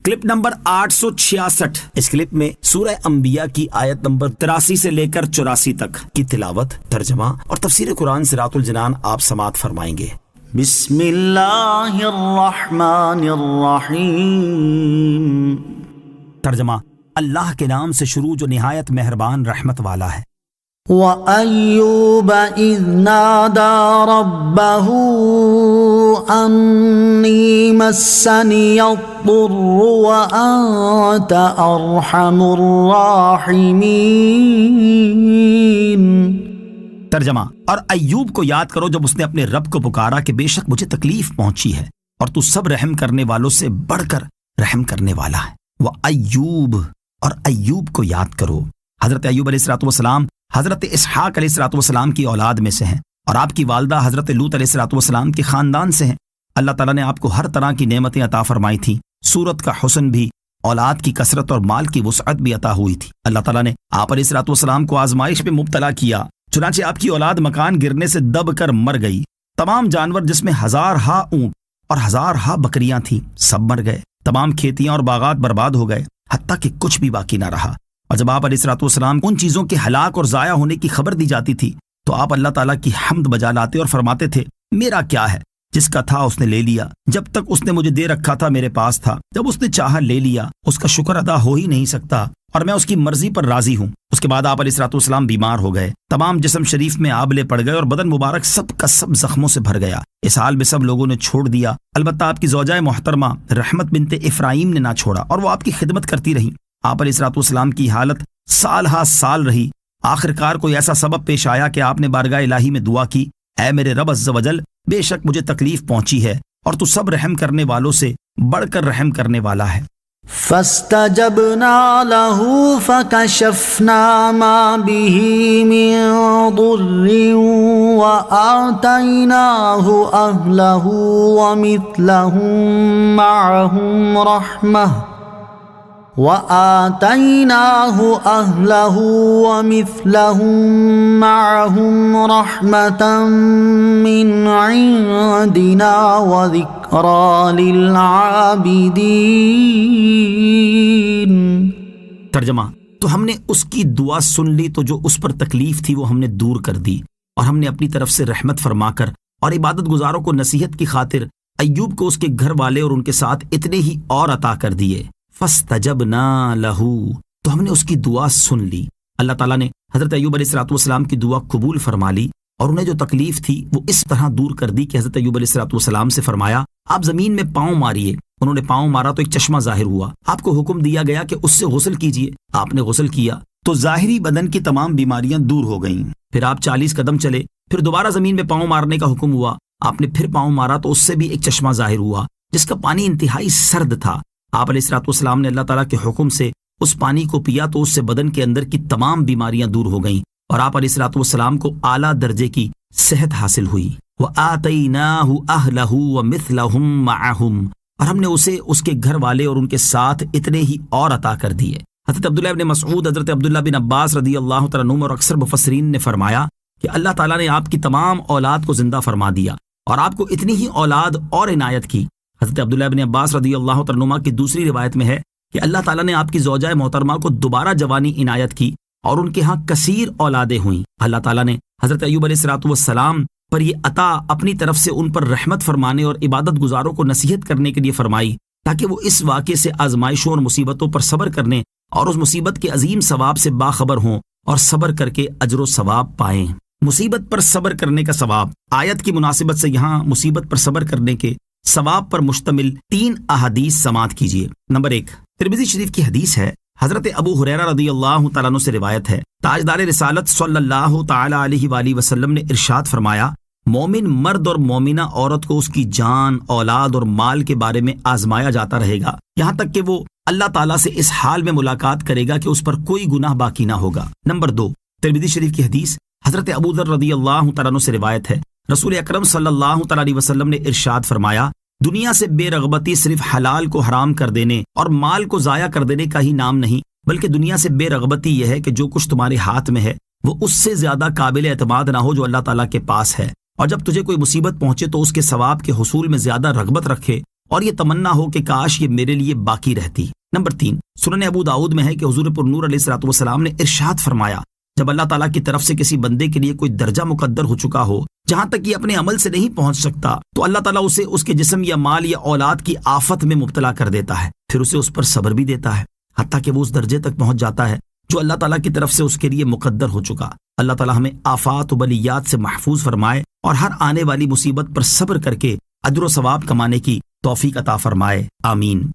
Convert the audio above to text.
Clip number 866۔ اس clip میں سورہ انبیاء کی آیت نمبر 83 سے لے کر 84 تک کی تلاوت، ترجمہ اور تفسیر قرآن صراط الجنان آپ سماعت فرمائیں گے۔ بسم اللہ الرحمن الرحیم۔ ترجمہ، اللہ کے نام سے شروع جو نہایت مہربان رحمت والا ہے۔ وَأَيُّوبَ إِذْ نَادَى رَبَّهُ أَنِّي مَسَّنِيَ الضُّرُّ وَأَنْتَ أَرْحَمُ الرَّاحِمِينَ۔ ترجمہ، اور ایوب کو یاد کرو جب اس نے اپنے رب کو پکارا کہ بے شک مجھے تکلیف پہنچی ہے اور تو سب رحم کرنے والوں سے بڑھ کر رحم کرنے والا ہے۔ وہ ایوب، اور ایوب کو یاد کرو۔ حضرت ایوب علیہ السلام حضرت اسحاق علیہ السلام کی اولاد میں سے ہیں اور آپ کی والدہ حضرت لوط علیہ السلام کے خاندان سے ہیں۔ اللہ تعالیٰ نے آپ کو ہر طرح کی نعمتیں عطا فرمائی تھیں، صورت کا حسن بھی، اولاد کی کثرت اور مال کی وسعت بھی عطا ہوئی تھی۔ اللہ تعالیٰ نے آپ علیہ السلام کو آزمائش میں مبتلا کیا، چنانچہ آپ کی اولاد مکان گرنے سے دب کر مر گئی۔ تمام جانور جس میں ہزارہا اونٹ اور ہزارہا بکریاں تھیں سب مر گئے۔ تمام کھیتیاں اور باغات برباد ہو گئے، حتیٰ کہ کچھ بھی باقی نہ رہا۔ اور جب آپ علیہ السلام ان چیزوں کے ہلاک اور ضائع ہونے کی خبر دی جاتی تھی تو آپ اللہ تعالیٰ کی حمد بجا لاتے اور فرماتے تھے، میرا کیا ہے، جس کا تھا اس نے لے لیا، جب تک اس نے مجھے دے رکھا تھا میرے پاس تھا، جب اس نے چاہا لے لیا، اس کا شکر ادا ہو ہی نہیں سکتا اور میں اس کی مرضی پر راضی ہوں۔ اس کے بعد آپ علیہ السلام بیمار ہو گئے، تمام جسم شریف میں آبلے پڑ گئے اور بدن مبارک سب کا سب زخموں سے بھر گیا۔ اس حال میں سب لوگوں نے چھوڑ دیا، البتہ آپ کی زوجہ محترمہ رحمت بنت افرایم نے نہ چھوڑا اور وہ آپ کی خدمت کرتی رہی۔ آپ علیہ السلام کی حالت سال ہا سال رہی۔ آخر کار کوئی ایسا سبب پیش آیا کہ آپ نے بارگاہ الہی میں دعا کی، اے میرے رب عز و جل، بے شک مجھے تکلیف پہنچی ہے اور تو سب رحم کرنے والوں سے بڑھ کر رحم کرنے والا ہے۔ فَاسْتَجَبْنَا لَهُ فَكَشَفْنَا مَا بِهِ مِن ضُرٍّ وَآتَيْنَاهُ أَهْلَهُ وَمِثْلَهُم مَّعَهُمْ رَحْمَةً مِّنْ عِندِنَا وَذِكْرَىٰ لِلْعَابِدِينَ۔ ترجمہ، تو ہم نے اس کی دعا سن لی تو جو اس پر تکلیف تھی وہ ہم نے دور کر دی اور ہم نے اپنی طرف سے رحمت فرما کر اور عبادت گزاروں کو نصیحت کی خاطر ایوب کو اس کے گھر والے اور ان کے ساتھ اتنے ہی اور عطا کر دیے۔ فاستجبنا لہ، تو ہم نے اس کی دعا سن لی۔ اللہ تعالیٰ نے حضرت ایوب علیہ السلام کی دعا قبول فرما لی اور انہیں جو تکلیف تھی وہ اس طرح دور کر دی کہ حضرت ایوب علیہ السلام سے فرمایا، آپ زمین میں پاؤں ماریے۔ انہوں نے پاؤں مارا تو ایک چشمہ ظاہر ہوا۔ آپ کو حکم دیا گیا کہ اس سے غسل کیجیے، آپ نے غسل کیا تو ظاہری بدن کی تمام بیماریاں دور ہو گئیں۔ پھر آپ 40 قدم چلے، پھر دوبارہ زمین میں پاؤں مارنے کا حکم ہوا، آپ نے پھر پاؤں مارا تو اس سے بھی ایک چشمہ ظاہر ہوا جس کا پانی انتہائی سرد تھا۔ آپ علیہ السلام نے اللہ تعالیٰ کے حکم سے اس پانی کو پیا تو اس سے بدن کے اندر کی تمام بیماریاں دور ہو گئیں اور آپ علیہ السلام کو اعلیٰ درجے کی صحت حاصل ہوئی۔ وَآتَيْنَاهُ أَهْلَهُ وَمِثْلَهُم مَّعَهُمْ، اور ہم نے اسے اس کے گھر والے اور ان کے ساتھ اتنے ہی اور عطا کر دیے۔ حضرت عبداللہ بن مسعود، حضرت عبداللہ بن عباس رضی اللہ تعالیٰ عنہم اور اکثر مفسرین نے فرمایا کہ اللہ تعالیٰ نے آپ کی تمام اولاد کو زندہ فرما دیا اور آپ کو اتنی ہی اولاد اور عنایت کی۔ حضرت عبداللہ بن عباس رضی اللہ تعالیٰ عنہما کی دوسری روایت میں ہے کہ اللہ تعالیٰ نے آپ کی زوجہ محترمہ کو دوبارہ جوانی عنایت کی اور ان کے ہاں کثیر اولادیں ہوئیں۔ اللہ تعالیٰ نے حضرت ایوب علیہ السلام پر یہ عطا اپنی طرف سے ان پر رحمت فرمانے اور عبادت گزاروں کو نصیحت کرنے کے لیے فرمائی تاکہ وہ اس واقعے سے آزمائشوں اور مصیبتوں پر صبر کرنے اور اس مصیبت کے عظیم ثواب سے باخبر ہوں اور صبر کر کے اجر و ثواب پائیں۔ مصیبت پر صبر کرنے کا ثواب، آیت کی مناسبت سے یہاں مصیبت پر صبر کرنے کے ثواب پر مشتمل 3 احادیث سماعت کیجیے۔ نمبر 1، ترمذی شریف کی حدیث ہے، حضرت ابو ہریرہ رضی اللہ تعالیٰ عنہ سے روایت ہے، تاجدار رسالت صلی اللہ تعالیٰ علیہ وآلہ وسلم نے ارشاد فرمایا، مومن مرد اور مومنہ عورت کو اس کی جان، اولاد اور مال کے بارے میں آزمایا جاتا رہے گا یہاں تک کہ وہ اللہ تعالیٰ سے اس حال میں ملاقات کرے گا کہ اس پر کوئی گناہ باقی نہ ہوگا۔ نمبر 2، ترمذی شریف کی حدیث، حضرت ابو ذر رضی اللہ تعالیٰ عنہ سے روایت ہے، رسول اکرم صلی اللہ تعالیٰ علیہ وسلم نے ارشاد فرمایا، دنیا سے بے رغبتی صرف حلال کو حرام کر دینے اور مال کو ضائع کر دینے کا ہی نام نہیں، بلکہ دنیا سے بے رغبتی یہ ہے کہ جو کچھ تمہارے ہاتھ میں ہے وہ اس سے زیادہ قابل اعتماد نہ ہو جو اللہ تعالیٰ کے پاس ہے، اور جب تجھے کوئی مصیبت پہنچے تو اس کے ثواب کے حصول میں زیادہ رغبت رکھے اور یہ تمنا ہو کہ کاش یہ میرے لیے باقی رہتی۔ نمبر 3، سنن ابو داؤد میں ہے کہ حضور پر نور علیہ الصلوۃ والسلام نے ارشاد فرمایا، جب اللہ تعالیٰ کی طرف سے کسی بندے کے لیے کوئی درجہ مقدر ہو چکا ہو جہاں تک یہ اپنے عمل سے نہیں پہنچ سکتا، تو اللہ تعالیٰ اسے اس کے جسم یا مال یا اولاد کی آفت میں مبتلا کر دیتا ہے، پھر اسے اس پر صبر بھی دیتا ہے حتیٰ کہ وہ اس درجے تک پہنچ جاتا ہے جو اللہ تعالیٰ کی طرف سے اس کے لیے مقدر ہو چکا۔ اللہ تعالیٰ ہمیں آفات و بلیات سے محفوظ فرمائے اور ہر آنے والی مصیبت پر صبر کر کے اجر و ثواب کمانے کی توفیق عطا فرمائے، آمین۔